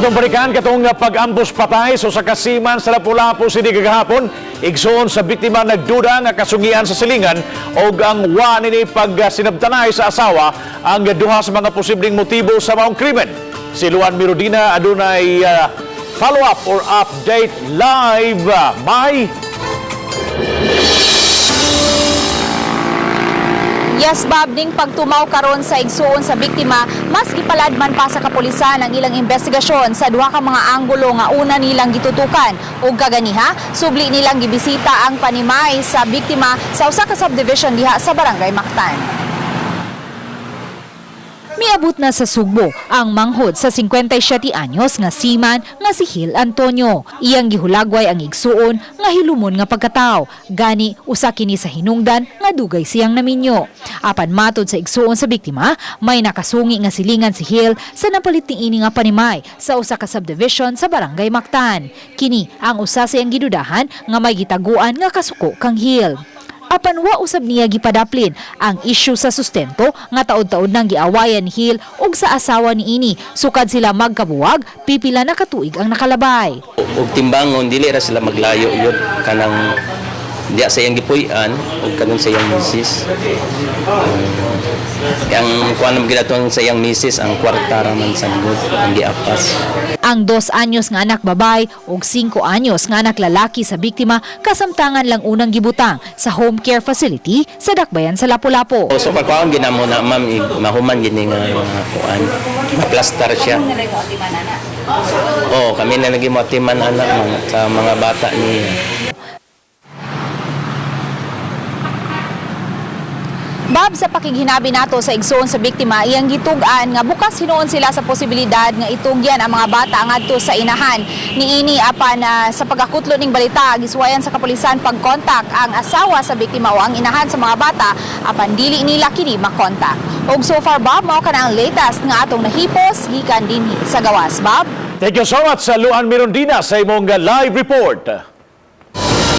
Atong balikan katong pag-ambush patay so sa kasiman sa Lapu-Lapu City kagahapon, igsoon sa biktima nagduda nga kasungian sa silingan o ang wa nini pag sinabtanay sa asawa ang duha sa mga posibleng motibo sa maong krimen. Si Luan Mirudina adunay follow-up or update live. May Yes, Bob, ning pagtumaw karon sa igsuon sa biktima, mas gipaladman pa sa kapulisan ang ilang investigasyon sa duha ka mga anggulo nga una nilang gitutukan. Ug kaganiha, subli nilang gibisita ang panimay sa biktima sa usa ka subdivision diha sa Barangay Mactan. Miabot na sa Sugbo ang manghod sa 57 anyos nga seaman nga si Hil Antonio. Iyang gihulagway ang igsuon nga hilumon nga pagkatao. Gani usa kini sa hinungdan nga dugay siyang naminyo. Apan matod sa igsuon sa biktima, may nakasungi nga silingan si Hil sa napalit niini nga panimay sa usa ka subdivision sa Barangay Mactan. Kini ang usa siyang gidudahan nga may gitaguan nga kasuko kang Hil. Apan wa usab niya gipadaplin ang isyu sa sustento nga taod-taod nang giawayan ni Hil ug sa asawa niini sukad sila magkabuwag pipila na katuig ang nakalabay. Ug timbangon dili ra sila maglayo yun kanang diya sa iyang gipuy-an ug kanon sa iyang misis. Ang kuan naman ginatuan sa iyang misis ang kwarta ra man sa ang giapas. Ang 2 anyos nga anak babay ug 5 anyos nga anak lalaki sa biktima kasamtangan lang unang gibutang sa home care facility sa Dakbayan sa Lapu-Lapu. So pagkuan ginamo na ma'am mahuman gini nga kuan. Maplastar siya. Oh, kami na naging motiman anak sa mga bata niya. Bob, sa pakighinabi nato sa igsoon sa biktima, iyang gitugan nga bukas hinuon sila sa posibilidad nga itugyan ang mga bata ngadto sa inahan. Niini apan sa pagakutlo ning balita, giswayan sa kapulisan pagkontak ang asawa sa biktima o ang inahan sa mga bata apan dili nila kini makontak. Og so far, Bob, mao ka na ang latest nga atong nahipos gikan dinhi sa gawas, Bob. thank you so much sa Luan Mirudina sa imong live report.